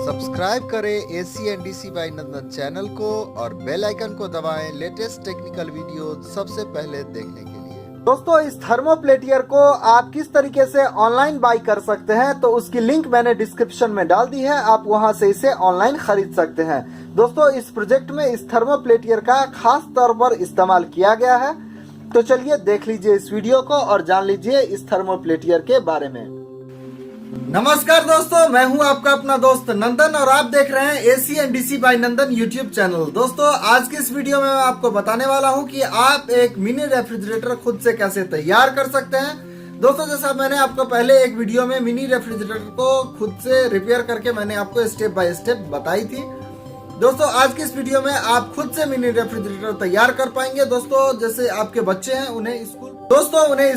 Subscribe करें ACNDC bye नंदन channel को और बेल आइकन को दबाएं लेटेस्ट टेक्निकल वीडियो सबसे पहले देखने के लिए। दोस्तों, इस थर्मोप्लेटियर को आप किस तरीके से ऑनलाइन बाई कर सकते हैं तो उसकी लिंक मैंने डिस्क्रिप्शन में डाल दी है, आप वहां से इसे ऑनलाइन खरीद सकते हैं। दोस्तों, इस प्रोजेक्ट में इस थर्मोप्लेटियर का खास तौर पर इस्तेमाल किया गया है, तो चलिए देख लीजिए इस वीडियो को और जान लीजिए इस थर्मोप्लेटियर के बारे में। नमस्कार दोस्तों, मैं हूं आपका अपना दोस्त नंदन और आप देख रहे हैं ACNDC बाय नंदन यूट्यूब चैनल। दोस्तों, आज की इस वीडियो में मैं आपको बताने वाला हूं कि आप एक मिनी रेफ्रिजरेटर खुद से कैसे तैयार कर सकते हैं। दोस्तों, जैसा मैंने आपको पहले एक वीडियो में मिनी रेफ्रिजरेटर को खुद से रिपेयर करके मैंने आपको स्टेप बाय स्टेप बताई थी। दोस्तों, आज की इस वीडियो में आप खुद से मिनी रेफ्रिजरेटर तैयार कर पाएंगे। दोस्तों, जैसे आपके बच्चे हैं उन्हें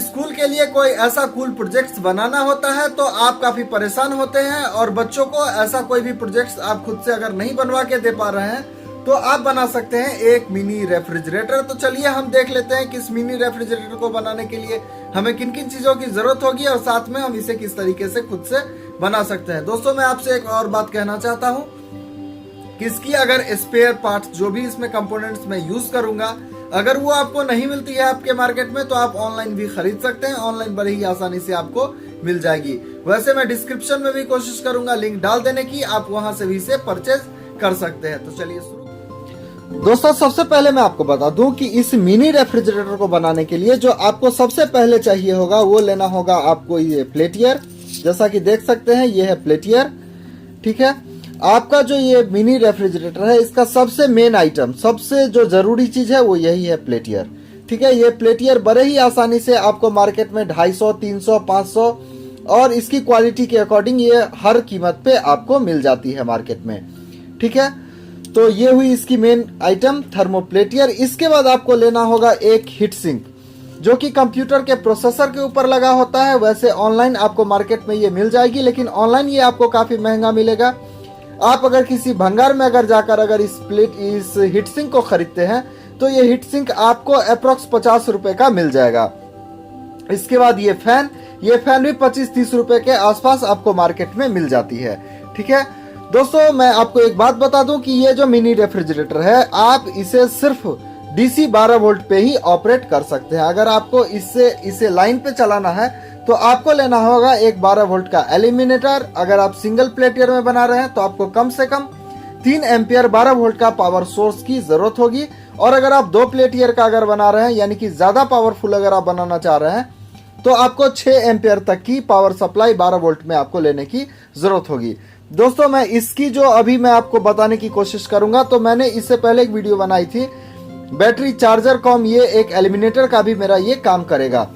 स्कूल के लिए कोई ऐसा कूल प्रोजेक्ट्स बनाना होता है तो आप काफी परेशान होते हैं और बच्चों को ऐसा कोई भी प्रोजेक्ट्स आप खुद से अगर नहीं बनवा के दे पा रहे हैं तो आप बना सकते हैं एक मिनी रेफ्रिजरेटर। तो चलिए हम देख लेते हैं कि इस मिनी रेफ्रिजरेटर को बनाने के लिए हमें किन किन चीजों की जरूरत होगी और साथ में हम इसे किस तरीके से खुद से बना सकते हैं। दोस्तों, मैं आपसे एक और बात कहना चाहता हूँ कि इसकी अगर स्पेयर पार्ट्स जो भी इसमें कंपोनेंट्स मैं यूज करूंगा अगर वो आपको नहीं मिलती है आपके मार्केट में तो आप ऑनलाइन भी खरीद सकते हैं। ऑनलाइन बड़ी ही आसानी से आपको मिल जाएगी। वैसे मैं डिस्क्रिप्शन में भी कोशिश करूंगा लिंक डाल देने की, आप वहां से भी इसे परचेज कर सकते हैं। तो चलिए शुरू। दोस्तों, सबसे पहले मैं आपको बता दूं कि इस मिनी रेफ्रिजरेटर को बनाने के लिए जो आपको सबसे पहले चाहिए होगा वो लेना होगा आपको ये प्लेटियर। जैसा कि देख सकते हैं ये है प्लेटियर, ठीक है। आपका जो ये मिनी रेफ्रिजरेटर है इसका सबसे मेन आइटम, सबसे जो जरूरी चीज है वो यही है प्लेटियर, ठीक है। ये प्लेटियर बड़े ही आसानी से आपको मार्केट में 250, 300, 500 और इसकी क्वालिटी के अकॉर्डिंग ये हर कीमत पे आपको मिल जाती है मार्केट में, ठीक है। तो ये हुई इसकी मेन आइटम थर्मोप्लेटियर। इसके बाद आपको लेना होगा एक हीट सिंक जो कि कंप्यूटर के प्रोसेसर के ऊपर लगा होता है। वैसे ऑनलाइन आपको मार्केट में ये मिल जाएगी, लेकिन ऑनलाइन ये आपको काफी महंगा मिलेगा। आप अगर किसी भंगार में अगर जाकर अगर इस हीट सिंक को खरीदते हैं तो ये हीट सिंक आपको अप्रोक्स 50 रुपए का मिल जाएगा। इसके बाद ये फैन भी 25-30 रुपए के आसपास आपको मार्केट में मिल जाती है, ठीक है। दोस्तों, मैं आपको एक बात बता दूं कि ये जो मिनी रेफ्रिजरेटर है आप इसे सिर्फ DC 12 वोल्ट पे ही ऑपरेट कर सकते हैं। अगर आपको इसे लाइन पे चलाना है तो आपको लेना होगा एक 12 वोल्ट का एल्यूमिनेटर। अगर आप सिंगल प्लेटियर में बना रहे हैं तो आपको कम से कम 3 एम्पियर 12 वोल्ट का पावर सोर्स की जरूरत होगी। और अगर आप 2 प्लेटियर का अगर बना रहे हैं यानी कि ज्यादा पावरफुल अगर आप बनाना चाह रहे हैं तो आपको 6 एम्पियर तक की पावर सप्लाई 12 वोल्ट में आपको लेने की जरूरत होगी। दोस्तों, मैं इसकी जो अभी मैं आपको बताने की कोशिश करूंगा, तो मैंने इससे पहले एक वीडियो बनाई थी बैटरी चार्जर कॉम, ये एक एलिमिनेटर का भी मेरा ये काम करेगा।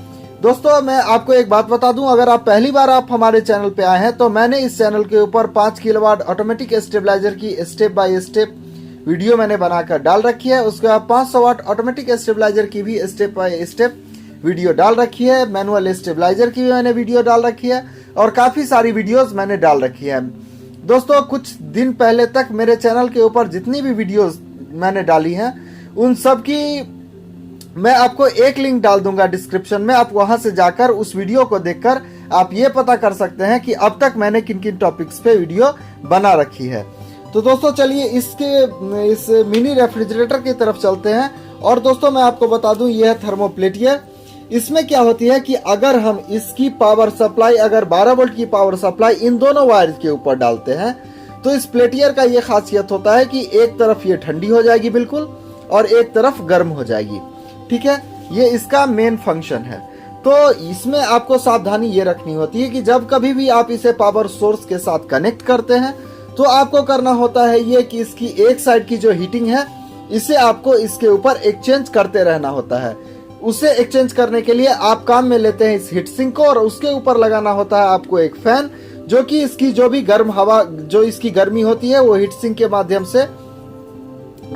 दोस्तों, मैं आपको एक बात बता दूं, अगर आप पहली बार आप हमारे चैनल पे आए हैं तो मैंने इस चैनल के ऊपर 5 किलोवाट ऑटोमेटिक स्टेबलाइजर की स्टेप बाय स्टेप वीडियो मैंने बनाकर डाल रखी है। उसके बाद 500 वाट ऑटोमेटिक स्टेबलाइजर की भी स्टेप बाय स्टेप वीडियो डाल रखी है। मैनुअल स्टेबलाइजर की भी मैंने वीडियो डाल रखी है और काफी सारी वीडियोस मैंने डाल रखी है। दोस्तों, कुछ दिन पहले तक मेरे चैनल के ऊपर जितनी भी वीडियोस मैंने डाली हैं उन सब की मैं आपको एक लिंक डाल दूंगा डिस्क्रिप्शन में। आप वहां से जाकर उस वीडियो को देखकर आप ये पता कर सकते हैं कि अब तक मैंने किन किन टॉपिक्स पे वीडियो बना रखी है। तो दोस्तों, चलिए इस मिनी रेफ्रिजरेटर की तरफ चलते हैं। और दोस्तों, मैं आपको बता दूं ये है थर्मोप्लेटियर। इसमें क्या होती है कि अगर हम इसकी पावर सप्लाई अगर 12 वोल्ट की पावर सप्लाई इन दोनों वायर्स के ऊपर डालते हैं तो इस प्लेटियर का ये खासियत होता है कि एक तरफ ये ठंडी हो जाएगी बिल्कुल और एक तरफ गर्म हो जाएगी, ठीक है। ये इसका मेन फंक्शन है। तो इसमें आपको सावधानी ये रखनी होती है कि जब कभी भी आप इसे पावर सोर्स के साथ कनेक्ट करते हैं तो आपको करना होता है ये कि इसकी एक साइड की जो हीटिंग है इसे आपको इसके ऊपर एक्सचेंज करते रहना होता है। उसे एक्सचेंज करने के लिए आप काम में लेते हैं इस हीट सिंक को और उसके ऊपर लगाना होता है आपको एक फैन, जो कि इसकी जो भी गर्म हवा जो इसकी गर्मी होती है वो हीट सिंक के माध्यम से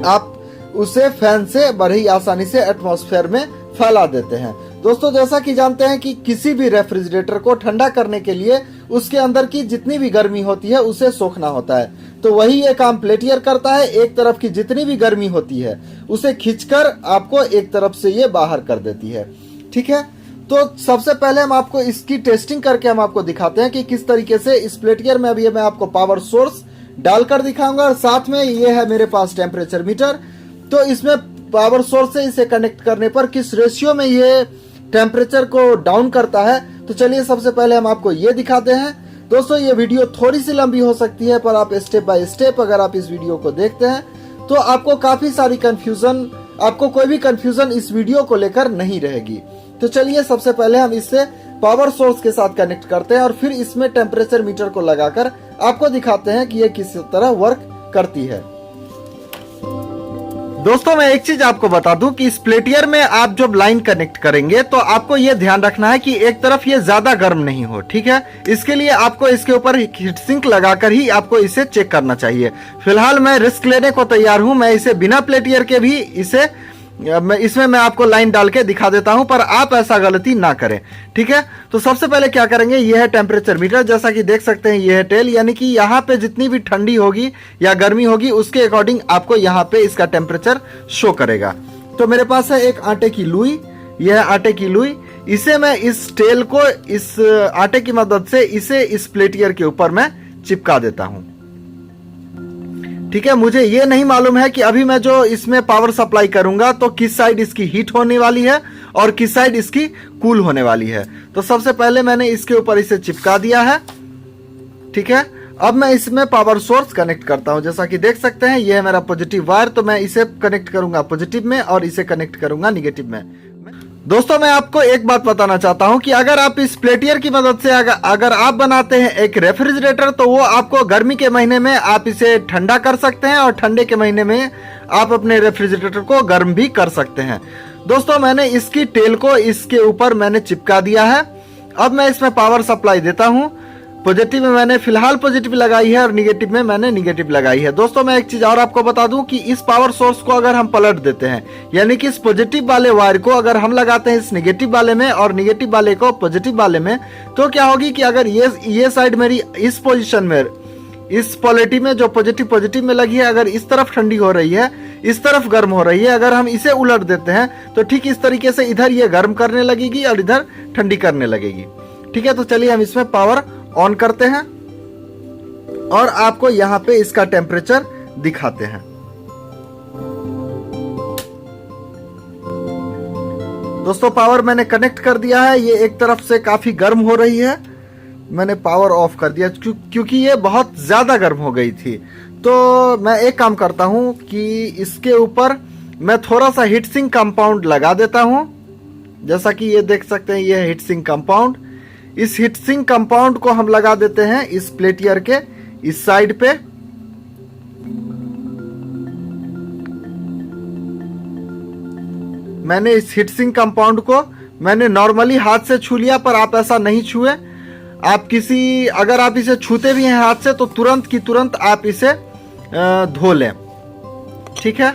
आप उसे फैन से बड़ी आसानी से एटमॉस्फेयर में फैला देते हैं। दोस्तों, जैसा कि जानते हैं कि किसी भी रेफ्रिजरेटर को ठंडा करने के लिए उसके अंदर की जितनी भी गर्मी होती है उसे सोखना होता है, तो वही ये काम प्लेटियर करता है। एक तरफ की जितनी भी गर्मी होती है उसे खींचकर आपको एक तरफ से ये बाहर कर देती है, ठीक है। तो सबसे पहले हम आपको इसकी टेस्टिंग करके हम आपको दिखाते हैं कि किस तरीके से इस प्लेटियर में अभी मैं आपको पावर सोर्स डालकर दिखाऊंगा। और साथ में ये है मेरे पास टेम्परेचर मीटर, तो इसमें पावर सोर्स से इसे कनेक्ट करने पर किस रेशियो में ये टेम्परेचर को डाउन करता है। तो चलिए सबसे पहले हम आपको ये दिखाते हैं। दोस्तों ये वीडियो थोड़ी सी लंबी हो सकती है, पर आप स्टेप बाय स्टेप अगर आप इस वीडियो को देखते हैं तो आपको काफी सारी कंफ्यूजन, आपको कोई भी कंफ्यूजन इस वीडियो को लेकर नहीं रहेगी। तो चलिए सबसे पहले हम इससे पावर सोर्स के साथ कनेक्ट करते हैं और फिर इसमें टेम्परेचर मीटर को लगाकर आपको दिखाते हैं कि ये किस तरह वर्क करती है। दोस्तों मैं एक चीज आपको बता दूं कि इस पेल्टियर में आप जब लाइन कनेक्ट करेंगे तो आपको यह ध्यान रखना है कि एक तरफ ये ज्यादा गर्म नहीं हो, ठीक है। इसके लिए आपको इसके ऊपर हीट सिंक लगाकर ही आपको इसे चेक करना चाहिए। फिलहाल मैं रिस्क लेने को तैयार हूं, मैं इसे बिना पेल्टियर के भी इसमें मैं आपको लाइन डाल के दिखा देता हूं, पर आप ऐसा गलती ना करें, ठीक है। तो सबसे पहले क्या करेंगे, यह है टेम्परेचर मीटर, जैसा कि देख सकते हैं यह है टेल, यानी कि यहाँ पे जितनी भी ठंडी होगी या गर्मी होगी उसके अकॉर्डिंग आपको यहाँ पे इसका टेम्परेचर शो करेगा। तो मेरे पास है एक आटे की लुई, यह है आटे की लुई। इसे मैं इस टेल को इस आटे की मदद से इसे इस पेल्टियर के ऊपर मैं चिपका देता हूं, ठीक है। मुझे ये नहीं मालूम है कि अभी मैं जो इसमें पावर सप्लाई करूंगा तो किस साइड इसकी हीट होने वाली है और किस साइड इसकी कूल होने वाली है। तो सबसे पहले मैंने इसके ऊपर इसे चिपका दिया है, ठीक है। अब मैं इसमें पावर सोर्स कनेक्ट करता हूं। जैसा कि देख सकते हैं ये है मेरा पॉजिटिव वायर, तो मैं इसे कनेक्ट करूंगा पॉजिटिव में और इसे कनेक्ट करूंगा निगेटिव में। दोस्तों मैं आपको एक बात बताना चाहता हूं कि अगर आप इस पेल्टियर की मदद से अगर आप बनाते हैं एक रेफ्रिजरेटर, तो वो आपको गर्मी के महीने में आप इसे ठंडा कर सकते हैं और ठंडे के महीने में आप अपने रेफ्रिजरेटर को गर्म भी कर सकते हैं। दोस्तों मैंने इसकी टेल को इसके ऊपर मैंने चिपका दिया है। अब मैं इसमें पावर सप्लाई देता हूं। पॉजिटिव में मैंने फिलहाल पॉजिटिव लगाई है और निगेटिव में मैंने निगेटिव लगाई है। दोस्तों मैं एक चीज और आपको बता दूं कि इस पावर सोर्स को अगर हम पलट देते हैं, यानी कि इस पॉजिटिव वाले वायर को अगर हम लगाते हैं इस निगेटिव वाले में और निगेटिव वाले को पॉजिटिव वाले में, तो क्या होगी कि अगर ये साइड मेरी इस पोजिशन में, इस पोलैरिटी में जो पॉजिटिव में लगी है, अगर इस तरफ ठंडी हो रही है, इस तरफ गर्म हो रही है, अगर हम इसे उलट देते हैं तो ठीक इस तरीके से इधर ये गर्म करने लगेगी और इधर ठंडी करने लगेगी, ठीक है। तो चलिए हम इसमें पावर ऑन करते हैं और आपको यहां पे इसका टेम्परेचर दिखाते हैं। दोस्तों पावर मैंने कनेक्ट कर दिया है, ये एक तरफ से काफी गर्म हो रही है। मैंने पावर ऑफ कर दिया क्योंकि ये बहुत ज्यादा गर्म हो गई थी। तो मैं एक काम करता हूं कि इसके ऊपर मैं थोड़ा सा हीट सिंक कंपाउंड लगा देता हूं। जैसा कि ये देख सकते हैं ये हीट सिंक कंपाउंड, इस हीट सिंक कंपाउंड को हम लगा देते हैं इस पेल्टियर के इस साइड पे। मैंने इस हीट सिंक कंपाउंड को मैंने नॉर्मली हाथ से छू लिया, पर आप ऐसा नहीं छुए। आप अगर आप इसे छूते भी हैं हाथ से तो तुरंत की तुरंत आप इसे धो लें, ठीक है।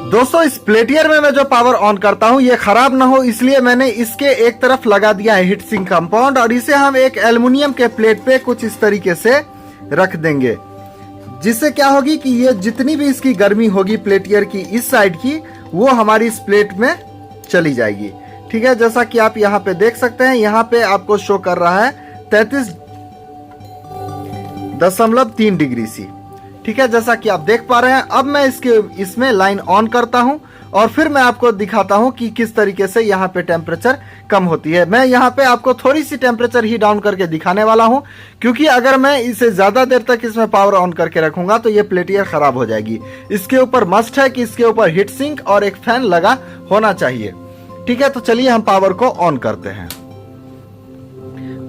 दोस्तों इस पेल्टियर में मैं जो पावर ऑन करता हूं ये खराब ना हो, इसलिए मैंने इसके एक तरफ लगा दिया है हीट सिंक कंपाउंड और इसे हम एक एल्युमिनियम के प्लेट पे कुछ इस तरीके से रख देंगे, जिससे क्या होगी कि ये जितनी भी इसकी गर्मी होगी पेल्टियर की इस साइड की, वो हमारी इस प्लेट में चली जाएगी, ठीक है। जैसा कि आप यहाँ पे देख सकते हैं, यहाँ पे आपको शो कर रहा है 33.3 डिग्री सी, ठीक है, जैसा कि आप देख पा रहे हैं। अब मैं इसमें लाइन ऑन करता हूं और फिर मैं आपको दिखाता हूं कि किस तरीके से यहाँ पे टेम्परेचर कम होती है। मैं यहाँ पे आपको थोड़ी सी टेम्परेचर ही डाउन करके दिखाने वाला हूं, क्योंकि अगर मैं इसे ज्यादा देर तक इसमें पावर ऑन करके रखूंगा तो ये पेल्टियर खराब हो जाएगी। इसके ऊपर मस्ट है कि इसके ऊपर हीट सिंक और एक फैन लगा होना चाहिए, ठीक है। तो चलिए हम पावर को ऑन करते हैं।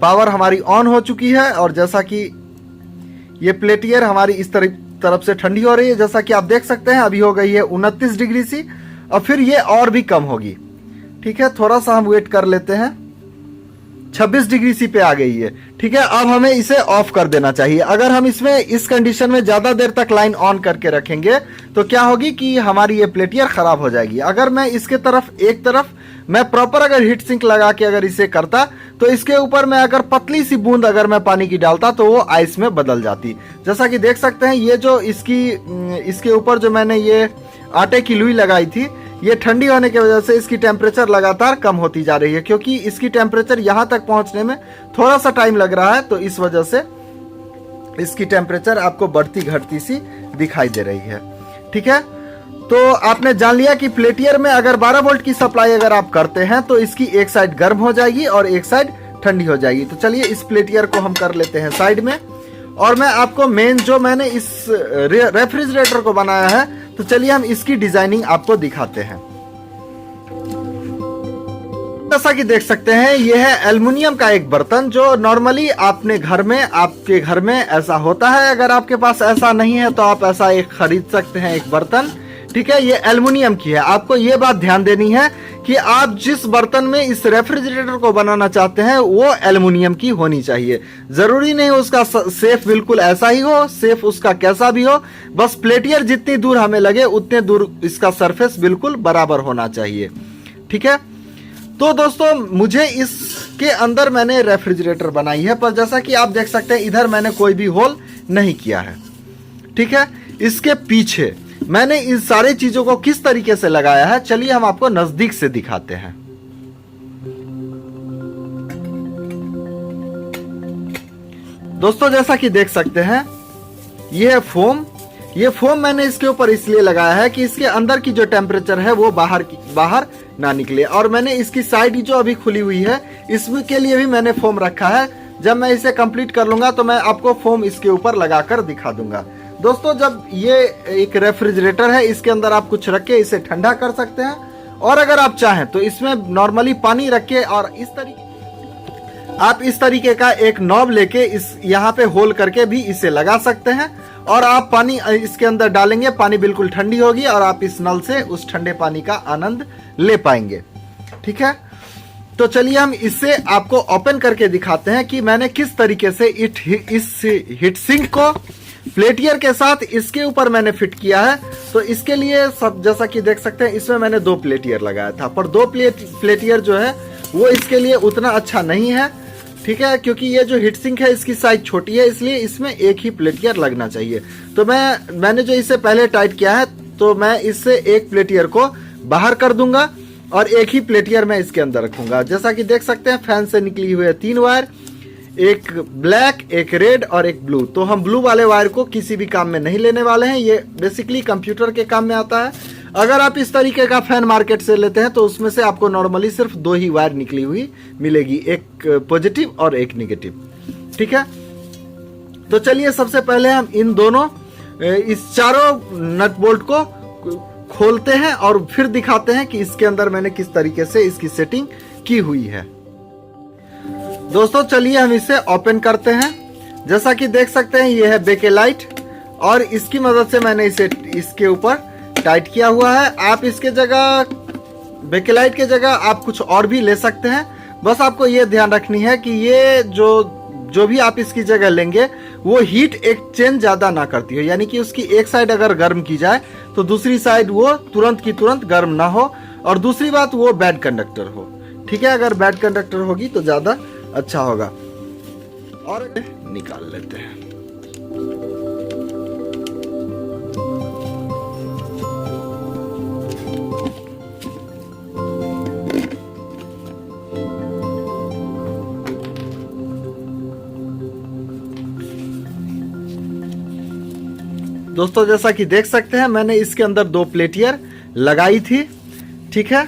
पावर हमारी ऑन हो चुकी है और जैसा कि ये पेल्टियर हमारी इस तरफ से ठंडी हो रही है, जैसा कि आप देख सकते हैं अभी हो गई है 29 डिग्री सी और फिर ये और भी कम होगी, ठीक है। थोड़ा सा हम वेट कर लेते हैं, 26 डिग्री सी पे आ गई है, ठीक है। अब हमें इसे ऑफ कर देना चाहिए। अगर हम इसमें इस कंडीशन में ज्यादा देर तक लाइन ऑन करके रखेंगे तो क्या होगी कि हमारी ये पेल्टियर खराब हो जाएगी। अगर मैं इसके एक तरफ मैं प्रॉपर अगर हीट सिंक लगा के अगर इसे करता तो इसके ऊपर मैं अगर पतली सी बूंद अगर मैं पानी की डालता तो वो आइस में बदल जाती। जैसा कि देख सकते हैं ये जो इसके ऊपर जो मैंने ये आटे की लुई लगाई थी, ये ठंडी होने की वजह से इसकी टेम्परेचर लगातार कम होती जा रही है, क्योंकि इसकी टेम्परेचर यहाँ तक पहुँचने में थोड़ा सा टाइम लग रहा है, तो इस वजह से इसकी टेम्परेचर आपको बढ़ती घटती सी दिखाई दे रही है। ठीक है, तो आपने जान लिया कि पेल्टियर में अगर 12 वोल्ट की सप्लाई अगर आप करते हैं तो इसकी एक साइड गर्म हो जाएगी और एक साइड ठंडी हो जाएगी। तो चलिए इस पेल्टियर को हम कर लेते हैं साइड में, और मैं आपको मेन जो मैंने इस रेफ्रिजरेटर को बनाया है, तो चलिए हम इसकी डिजाइनिंग आपको दिखाते हैं। जैसा कि देख सकते हैं, यह है एल्युमिनियम का एक बर्तन जो नॉर्मली आपके घर में ऐसा होता है। अगर आपके पास ऐसा नहीं है तो आप ऐसा एक खरीद सकते हैं, एक बर्तन। ठीक है, ये एल्युमिनियम की है। आपको ये बात ध्यान देनी है कि आप जिस बर्तन में इस रेफ्रिजरेटर को बनाना चाहते हैं वो एल्युमिनियम की होनी चाहिए। जरूरी नहीं उसका सेफ बिल्कुल ऐसा ही हो, सेफ उसका कैसा भी हो, बस पेल्टियर जितनी दूर हमें लगे उतने दूर इसका सरफेस बिल्कुल बराबर होना चाहिए। ठीक है, तो दोस्तों मुझे इसके अंदर मैंने रेफ्रिजरेटर बनाई है, पर जैसा कि आप देख सकते हैं इधर मैंने कोई भी होल नहीं किया है। ठीक है, इसके पीछे मैंने इन सारी चीजों को किस तरीके से लगाया है, चलिए हम आपको नजदीक से दिखाते हैं। दोस्तों जैसा कि देख सकते हैं ये फोम मैंने इसके ऊपर इसलिए लगाया है कि इसके अंदर की जो टेम्परेचर है वो बाहर ना निकले, और मैंने इसकी साइड जो अभी खुली हुई है इसके लिए भी मैंने फोम रखा है। जब मैं इसे कंप्लीट कर लूंगा तो मैं आपको फोम इसके ऊपर लगाकर दिखा दूंगा। दोस्तों जब ये एक रेफ्रिजरेटर है, इसके अंदर आप कुछ रख के इसे ठंडा कर सकते हैं, और अगर आप चाहें तो इसमें नॉर्मली पानी रख के और इस तरीके का एक नॉब लेके इस यहाँ पे होल करके भी इसे लगा सकते हैं, और आप पानी इसके अंदर डालेंगे, पानी बिल्कुल ठंडी होगी और आप इस नल से उस ठंडे पानी का आनंद ले पाएंगे। ठीक है, तो चलिए हम इससे आपको ओपन करके दिखाते हैं कि मैंने किस तरीके से इस हीट सिंक को पेल्टियर के साथ इसके ऊपर मैंने फिट किया है। तो इसके लिए सब जैसा कि देख सकते हैं इसमें मैंने 2 पेल्टियर लगाया था, पर 2 पेल्टियर जो है वो इसके लिए उतना अच्छा नहीं है। ठीक है, क्योंकि ये जो हीट सिंक है इसकी साइज छोटी है, इसलिए इसमें एक ही पेल्टियर लगना चाहिए। तो मैंने जो इसे पहले टाइट किया है, तो मैं इससे एक पेल्टियर को बाहर कर दूंगा और एक ही पेल्टियर मैं इसके अंदर रखूंगा। जैसा कि देख सकते हैं फैन से निकली हुई है 3 वायर, एक ब्लैक, एक रेड और एक ब्लू। तो हम ब्लू वाले वायर को किसी भी काम में नहीं लेने वाले हैं, ये बेसिकली कंप्यूटर के काम में आता है। अगर आप इस तरीके का फैन मार्केट से लेते हैं तो उसमें से आपको नॉर्मली सिर्फ 2 ही वायर निकली हुई मिलेगी, एक पॉजिटिव और एक नेगेटिव। ठीक है, तो चलिए सबसे पहले हम इन दोनों इस चारों नट बोल्ट को खोलते हैं और फिर दिखाते हैं कि इसके अंदर मैंने किस तरीके से इसकी सेटिंग की हुई है। दोस्तों चलिए हम इसे ओपन करते हैं। जैसा कि देख सकते हैं ये है बेकेलाइट, और इसकी मदद से मैंने इसे इसके ऊपर टाइट किया हुआ है। आप इसके जगह बेकेलाइट के जगह आप कुछ और भी ले सकते हैं, बस आपको ये ध्यान रखनी है कि ये जो भी आप इसकी जगह लेंगे वो हीट एक्सचेंज ज्यादा ना करती हो, यानी कि उसकी एक साइड अगर गर्म की जाए तो दूसरी साइड वो तुरंत की तुरंत गर्म ना हो, और दूसरी बात वो बैड कंडक्टर हो। ठीक है, अगर बैड कंडक्टर होगी तो ज्यादा अच्छा होगा। और निकाल लेते हैं। दोस्तों जैसा कि देख सकते हैं मैंने इसके अंदर 2 पेल्टियर लगाई थी। ठीक है,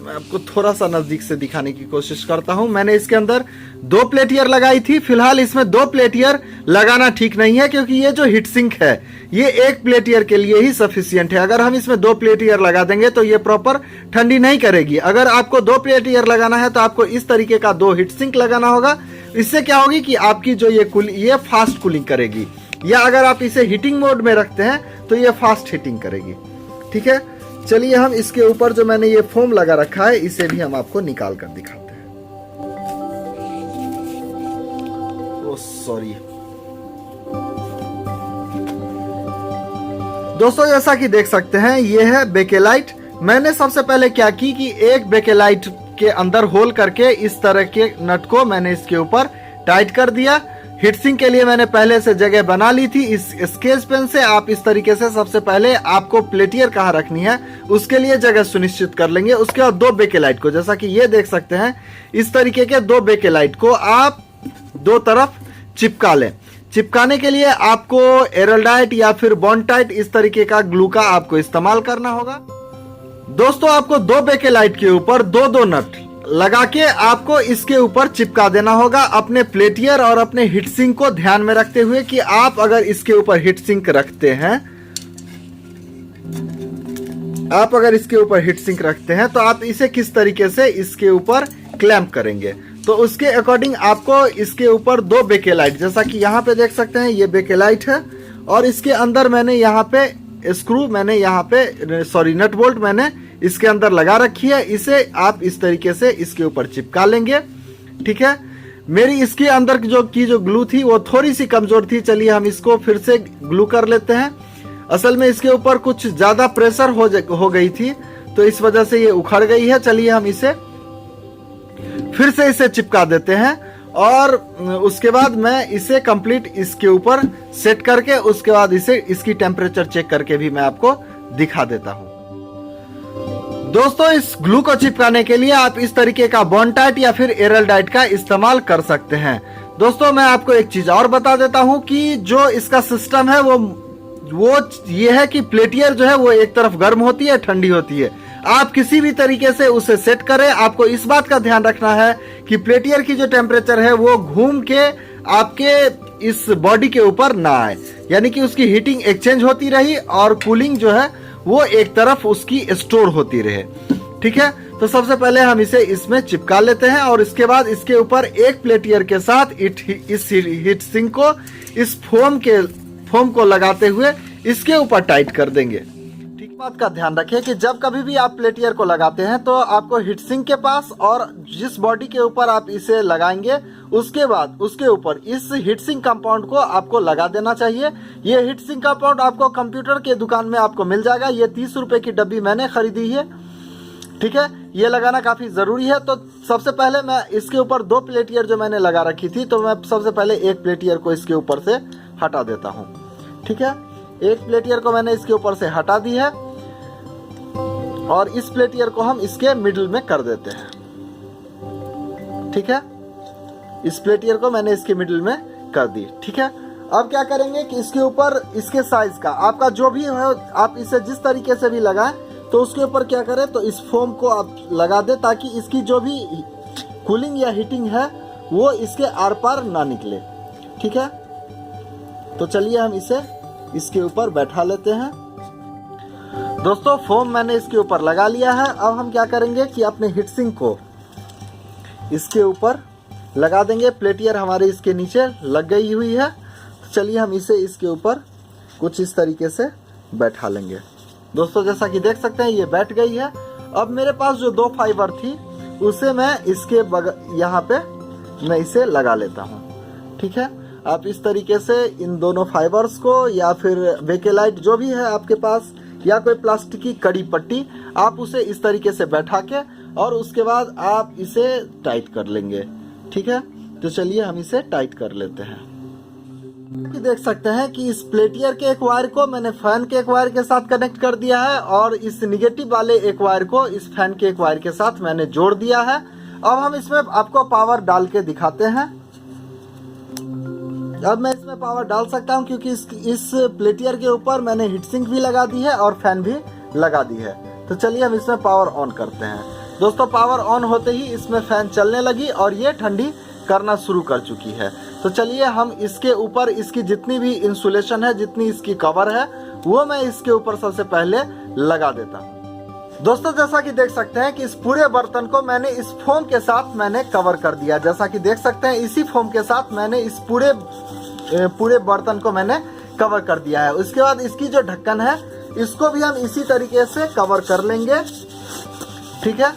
मैं आपको थोड़ा सा नजदीक से दिखाने की कोशिश करता हूं। मैंने इसके अंदर 2 पेल्टियर लगाई थी। फिलहाल इसमें 2 पेल्टियर लगाना ठीक नहीं है, क्योंकि ये जो हीट सिंक है ये एक पेल्टियर के लिए ही सफिशियंट है। अगर हम इसमें 2 पेल्टियर लगा देंगे तो ये प्रॉपर ठंडी नहीं करेगी। अगर आपको 2 पेल्टियर लगाना है तो आपको इस तरीके का 2 हीट सिंक लगाना होगा। इससे क्या होगी कि आपकी जो ये फास्ट कूलिंग करेगी, या अगर आप इसे हीटिंग मोड में रखते हैं तो ये फास्ट हीटिंग करेगी। ठीक है, चलिए हम इसके ऊपर जो मैंने ये फोम लगा रखा है इसे भी हम आपको निकाल कर दिखाते हैं। ओह सॉरी दोस्तों, जैसा कि देख सकते हैं ये है बेकेलाइट। मैंने सबसे पहले क्या की कि एक बेकेलाइट के अंदर होल करके इस तरह के नट को मैंने इसके ऊपर टाइट कर दिया। हीट सिंक के लिए मैंने पहले से जगह बना ली थी। इस स्केच पेन से आप इस तरीके से सबसे पहले आपको पेल्टियर कहाँ रखनी है उसके लिए जगह सुनिश्चित कर लेंगे। उसके बाद 2 बेकेलाइट को, जैसा कि ये देख सकते हैं, इस तरीके के 2 बेकेलाइट को आप 2 तरफ चिपका लें। चिपकाने के लिए आपको एरलडाइट या फिर बॉन्डाइट इस तरीके का ग्लू का आपको इस्तेमाल करना होगा। दोस्तों आपको 2 बेकेलाइट के ऊपर 2 नट लगा के आपको इसके ऊपर चिपका देना होगा अपने प्लेटियर और अपने हीट सिंक को ध्यान में रखते हुए कि आप अगर इसके ऊपर हीट सिंक रखते हैं तो आप इसे किस तरीके से इसके ऊपर क्लैंप करेंगे। तो उसके अकॉर्डिंग आपको इसके ऊपर 2 बेकेलाइट, जैसा कि यहाँ पे देख सकते हैं ये बेकेलाइट है और इसके अंदर मैंने यहाँ पे नट बोल्ट मैंने इसके अंदर लगा रखी है। इसे आप इस तरीके से इसके ऊपर चिपका लेंगे। ठीक है, मेरी इसके अंदर जो ग्लू थी वो थोड़ी सी कमजोर थी। चलिए हम इसको फिर से ग्लू कर लेते हैं। असल में इसके ऊपर कुछ ज्यादा प्रेशर हो गई थी तो इस वजह से ये उखड़ गई है। चलिए हम इसे फिर से इसे चिपका देते हैं और उसके बाद मैं इसे कंप्लीट इसके ऊपर सेट करके उसके बाद इसकी टेम्परेचर चेक करके भी मैं आपको दिखा देता हूं। दोस्तों इस ग्लू को चिपकाने के लिए आप इस तरीके का बॉन्डाइट या फिर एरलडाइट का इस्तेमाल कर सकते हैं। दोस्तों मैं आपको एक चीज और बता देता हूं कि जो इसका सिस्टम है वो ये है कि प्लेटियर जो है वो एक तरफ गर्म होती है, ठंडी होती है। आप किसी भी तरीके से उसे सेट करें, आपको इस बात का ध्यान रखना है कि प्लेटियर की जो टेम्परेचर है वो घूम के आपके इस बॉडी के ऊपर ना आए, यानी कि उसकी हीटिंग एक्सचेंज होती रही और कूलिंग जो है वो एक तरफ उसकी स्टोर होती रहे। ठीक है, तो सबसे पहले हम इसे इसमें चिपका लेते हैं और इसके बाद इसके ऊपर एक प्लेटियर के साथ इस हीट सिंक को इस फोम को लगाते हुए इसके ऊपर टाइट कर देंगे। ठीक, बात का ध्यान रखिए कि जब कभी भी आप प्लेटियर को लगाते हैं तो आपको हीट सिंक के पास और जिस बॉडी के ऊपर आप इसे लगाएंगे उसके बाद उसके ऊपर इस हीट सिंक कंपाउंड को आपको लगा देना चाहिए। ये हीट सिंक कंपाउंड आपको कंप्यूटर के दुकान में आपको मिल जाएगा। ये 30 रुपए की डब्बी मैंने खरीदी है। ठीक है, ये लगाना काफी जरूरी है। तो सबसे पहले मैं इसके ऊपर 2 प्लेटियर जो मैंने लगा रखी थी तो मैं सबसे पहले एक प्लेटियर को इसके ऊपर से हटा देता हूँ। ठीक है, एक प्लेटियर को मैंने इसके ऊपर से हटा दी है और इस प्लेटियर को हम इसके मिडिल में कर देते हैं। ठीक है, इस प्लेटियर को मैंने इसके मिडिल में कर दी। ठीक है, अब क्या करेंगे कि इसके ऊपर इसके साइज का आपका जो भी है आप इसे जिस तरीके से भी लगाएं तो उसके ऊपर क्या करें तो इस फोम को आप लगा दें ताकि इसकी जो भी कूलिंग या हीटिंग है वो इसके आर पार ना निकले। ठीक है, तो चलिए हम इसे इसके ऊपर बैठा लेते हैं। दोस्तों फोम मैंने इसके ऊपर लगा लिया है। अब हम क्या करेंगे कि अपने हीट सिंक को इसके ऊपर लगा देंगे। प्लेटियर हमारे इसके नीचे लग गई हुई है। तो चलिए हम इसे इसके ऊपर कुछ इस तरीके से बैठा लेंगे। दोस्तों जैसा कि देख सकते हैं ये बैठ गई है। अब मेरे पास जो 2 फाइबर थी उसे मैं इसके यहाँ पे मैं इसे लगा लेता हूँ। ठीक है, आप इस तरीके से इन दोनों फाइबर्स को या फिर बेकेलाइट जो भी है आपके पास या कोई प्लास्टिक की कड़ी पट्टी आप उसे इस तरीके से बैठा के और उसके बाद आप इसे टाइट कर लेंगे। ठीक है, तो चलिए हम इसे टाइट कर लेते हैं। देख सकते हैं कि इस प्लेटियर के एक वायर को मैंने फैन के एक वायर के साथ कनेक्ट कर दिया है और इस निगेटिव वाले एक वायर को इस फैन के एक वायर के साथ मैंने जोड़ दिया है। अब हम इसमें आपको पावर डाल के दिखाते हैं। अब मैं इसमें पावर डाल सकता हूं क्योंकि इस प्लेटियर के ऊपर मैंने हीट सिंक भी लगा दी है और फैन भी लगा दी है। तो चलिए हम इसमें पावर ऑन करते हैं। दोस्तों पावर ऑन होते ही इसमें फैन चलने लगी और ये ठंडी करना शुरू कर चुकी है। तो चलिए हम इसके ऊपर इसकी जितनी भी इंसुलेशन है, जितनी इसकी कवर है वो मैं इसके ऊपर सबसे पहले लगा देता हूँ। दोस्तों जैसा कि देख सकते हैं कि इस पूरे बर्तन को मैंने इस फोम के साथ मैंने कवर कर दिया। जैसा कि देख सकते हैं इसी फोम के साथ मैंने इस पूरे बर्तन को मैंने कवर कर दिया है। उसके बाद इसकी जो ढक्कन है इसको भी हम इसी तरीके से कवर कर लेंगे। ठीक है,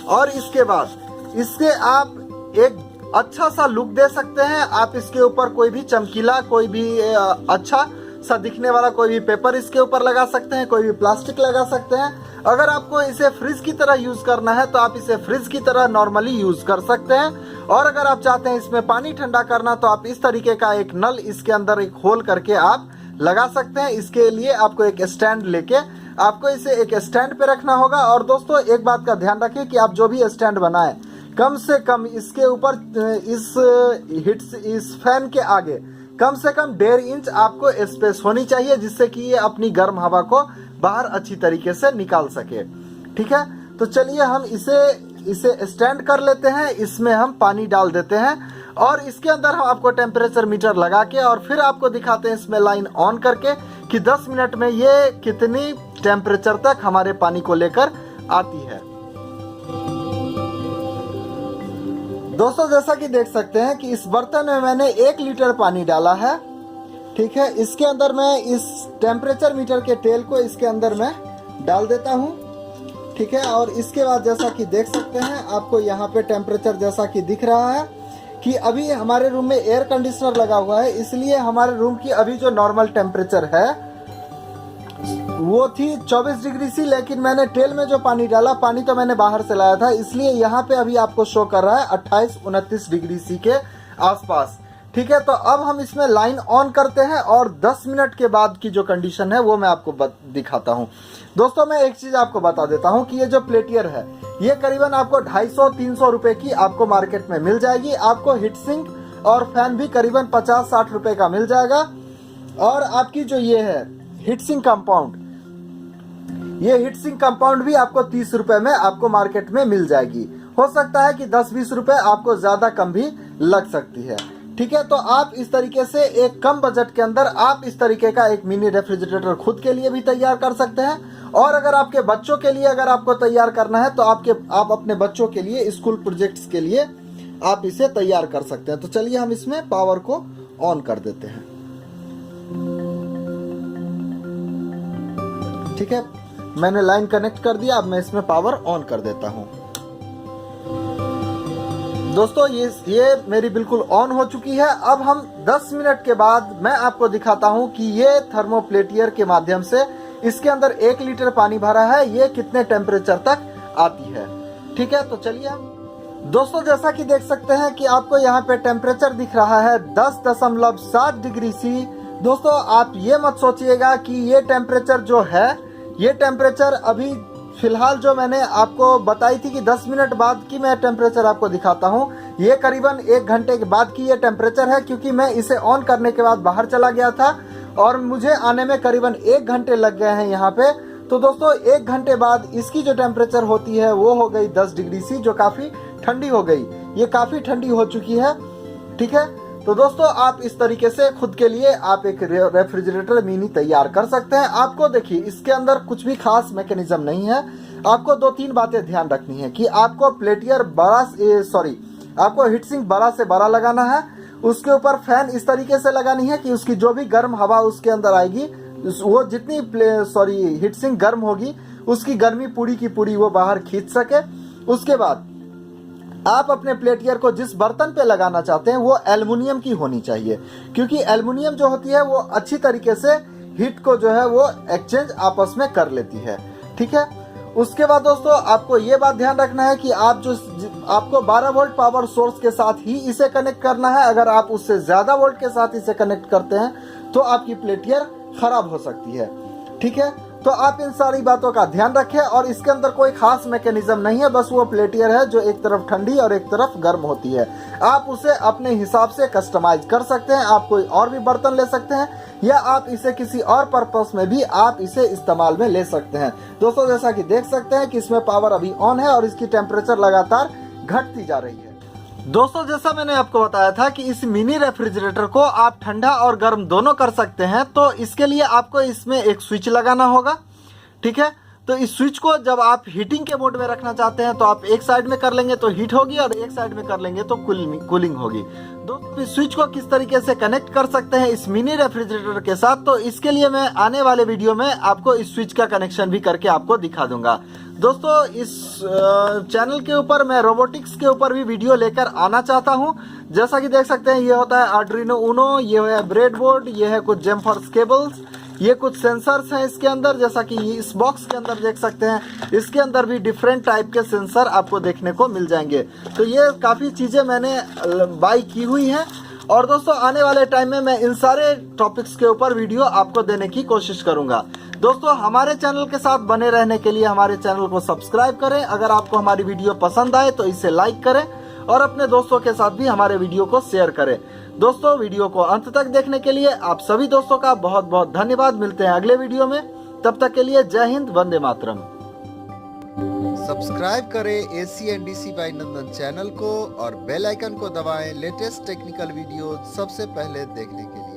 और इसके बाद इससे आप एक अच्छा सा लुक दे सकते हैं। आप इसके ऊपर कोई भी चमकीला, कोई भी अच्छा सा दिखने वाला कोई भी पेपर इसके ऊपर लगा सकते हैं, कोई भी प्लास्टिक लगा सकते हैं। अगर आपको इसे फ्रिज की तरह यूज करना है तो आप इसे फ्रिज की तरह नॉर्मली यूज कर सकते हैं। और अगर आप चाहते हैं इसमें पानी ठंडा करना तो आप इस तरीके का एक नल इसके अंदर एक होल करके आप लगा सकते हैं। इसके लिए आपको एक स्टैंड लेके आपको इसे एक स्टैंड पे रखना होगा। और दोस्तों एक बात का ध्यान रखें कि आप जो भी स्टैंड बनाएं कम से कम इसके ऊपर इस फैन के आगे कम से कम 1.5 इंच आपको स्पेस होनी चाहिए, जिससे कि ये अपनी गर्म हवा को बाहर अच्छी तरीके से निकाल सके। ठीक है, तो चलिए हम इसे स्टैंड कर लेते हैं। इसमें हम पानी डाल देते हैं और इसके अंदर हम आपको टेम्परेचर मीटर लगा के और फिर आपको दिखाते हैं इसमें लाइन ऑन करके कि 10 मिनट में ये कितनी टेम्परेचर तक हमारे पानी को लेकर आती है। दोस्तों जैसा कि देख सकते हैं कि इस बर्तन में मैंने 1 लीटर पानी डाला है। ठीक है, इसके अंदर मैं इस टेम्परेचर मीटर के तेल को इसके अंदर मैं डाल देता हूं। ठीक है, और इसके बाद जैसा कि देख सकते हैं आपको यहाँ पे टेम्परेचर जैसा कि दिख रहा है कि अभी हमारे रूम में एयर कंडीशनर लगा हुआ है, इसलिए हमारे रूम की अभी जो नॉर्मल टेम्परेचर है वो थी 24 डिग्री सी, लेकिन मैंने तेल में जो पानी डाला, पानी तो मैंने बाहर से लाया था, इसलिए यहाँ पे अभी आपको शो कर रहा है 28-29 डिग्री सी के आसपास। ठीक है, तो अब हम इसमें लाइन ऑन करते हैं और 10 मिनट के बाद की जो कंडीशन है वो मैं आपको दिखाता हूँ। दोस्तों मैं एक चीज आपको बता देता हूँ कि ये जो प्लेटियर है ये करीबन आपको 250-300 रुपए की आपको मार्केट में मिल जाएगी। आपको हीट सिंक और फैन भी करीबन 50-60 रुपए का मिल जाएगा। और आपकी जो ये है हीट सिंक कंपाउंड, ये हीट सिंक कंपाउंड भी आपको 30 रुपए में आपको मार्केट में मिल जाएगी। हो सकता है कि 10-20 रुपए आपको ज्यादा कम भी लग सकती है। ठीक है, तो आप इस तरीके से एक कम बजट के अंदर आप इस तरीके का एक मिनी रेफ्रिजरेटर खुद के लिए भी तैयार कर सकते हैं। और अगर आपके बच्चों के लिए अगर आपको तैयार करना है तो आप अपने बच्चों के लिए स्कूल प्रोजेक्ट्स के लिए आप इसे तैयार कर सकते हैं। तो चलिए हम इसमें पावर को ऑन कर देते हैं। ठीक है, मैंने लाइन कनेक्ट कर दिया, अब मैं इसमें पावर ऑन कर देता हूं। दोस्तों ये मेरी बिल्कुल ऑन हो चुकी है। अब हम 10 मिनट के बाद मैं आपको दिखाता हूं कि ये थर्मोप्लेटियर के माध्यम से इसके अंदर 1 लीटर पानी भरा है, ये कितने टेम्परेचर तक आती है। ठीक है, तो चलिए हम दोस्तों जैसा कि देख सकते हैं कि आपको यहाँ पे टेम्परेचर दिख रहा है 10.7 डिग्री सी। दोस्तों आप ये मत सोचिएगा कि ये टेम्परेचर जो है, ये टेम्परेचर अभी फिलहाल जो मैंने आपको बताई थी कि 10 मिनट बाद की मैं टेम्परेचर आपको दिखाता हूँ, ये करीबन 1 घंटे के बाद की ये टेम्परेचर है, क्योंकि मैं इसे ऑन करने के बाद बाहर चला गया था और मुझे आने में करीबन 1 घंटे लग गए हैं यहाँ पे। तो दोस्तों 1 घंटे बाद इसकी जो टेम्परेचर होती है वो हो गई 10 डिग्री सी, जो काफी ठंडी हो गई, ये काफी ठंडी हो चुकी है। ठीक है, तो दोस्तों आप इस तरीके से खुद के लिए आप एक रेफ्रिजरेटर मिनी तैयार कर सकते हैं। आपको देखिए इसके अंदर कुछ भी खास मैकेनिज्म नहीं है। आपको 2-3 बातें ध्यान रखनी है कि आपको प्लेटियर आपको हीट सिंक बड़ा से बड़ा लगाना है। उसके ऊपर फैन इस तरीके से लगानी है कि उसकी जो भी गर्म हवा उसके अंदर आएगी, वो जितनी हीट सिंक गर्म होगी उसकी गर्मी पूरी की पूरी वो बाहर खींच सके। उसके बाद आप अपने प्लेटियर को जिस बर्तन पे लगाना चाहते हैं वो एल्युमिनियम की होनी चाहिए, क्योंकि एल्युमिनियम जो होती है वो अच्छी तरीके से हीट को जो है वो एक्सचेंज आपस में कर लेती है। ठीक है, उसके बाद दोस्तों आपको ये बात ध्यान रखना है कि आपको 12 वोल्ट पावर सोर्स के साथ ही इसे कनेक्ट करना है। अगर आप उससे ज्यादा वोल्ट के साथ इसे कनेक्ट करते हैं तो आपकी प्लेटियर खराब हो सकती है। ठीक है, तो आप इन सारी बातों का ध्यान रखें। और इसके अंदर कोई खास मैकेनिज्म नहीं है, बस वो प्लेटियर है जो एक तरफ ठंडी और एक तरफ गर्म होती है। आप उसे अपने हिसाब से कस्टमाइज कर सकते हैं। आप कोई और भी बर्तन ले सकते हैं या आप इसे किसी और पर्पस में भी आप इसे इस्तेमाल में ले सकते हैं। दोस्तों जैसा कि देख सकते हैं कि इसमें पावर अभी ऑन है और इसकी टेम्परेचर लगातार घटती जा रही है। दोस्तों जैसा मैंने आपको बताया था कि इस मिनी रेफ्रिजरेटर को आप ठंडा और गर्म दोनों कर सकते हैं, तो इसके लिए आपको इसमें एक स्विच लगाना होगा। ठीक है, तो इस स्विच को जब आप हीटिंग के मोड में रखना चाहते हैं तो आप एक साइड में कर लेंगे तो हीट होगी और एक साइड में कर लेंगे तो कूलिंग होगी। दोस्तों इस स्विच को किस तरीके से कनेक्ट कर सकते हैं इस मिनी रेफ्रिजरेटर के साथ, तो इसके लिए मैं आने वाले वीडियो में आपको इस स्विच का कनेक्शन भी करके आपको दिखा दूंगा। दोस्तों इस चैनल के ऊपर मैं रोबोटिक्स के ऊपर भी वीडियो लेकर आना चाहता हूं। जैसा कि देख सकते हैं ये होता है आर्डुइनो उनो, ये है ब्रेडबोर्ड, ये है कुछ जेम्फर्स केबल्स, ये कुछ सेंसर्स हैं इसके अंदर। जैसा कि इस बॉक्स के अंदर देख सकते हैं, इसके अंदर भी डिफरेंट टाइप के सेंसर आपको देखने को मिल जाएंगे। तो ये काफ़ी चीज़ें मैंने बाई की हुई हैं और दोस्तों आने वाले टाइम में मैं इन सारे टॉपिक्स के ऊपर वीडियो आपको देने की कोशिश करूंगा। दोस्तों हमारे चैनल के साथ बने रहने के लिए हमारे चैनल को सब्सक्राइब करें। अगर आपको हमारी वीडियो पसंद आए तो इसे लाइक करें और अपने दोस्तों के साथ भी हमारे वीडियो को शेयर करें। दोस्तों वीडियो को अंत तक देखने के लिए आप सभी दोस्तों का बहुत बहुत धन्यवाद। मिलते हैं अगले वीडियो में, तब तक के लिए जय हिंद, वंदे मातरम। सब्सक्राइब करें ACNDC बाय नंदन चैनल को और बेल आइकन को दबाएं लेटेस्ट टेक्निकल वीडियो सबसे पहले देखने के लिए।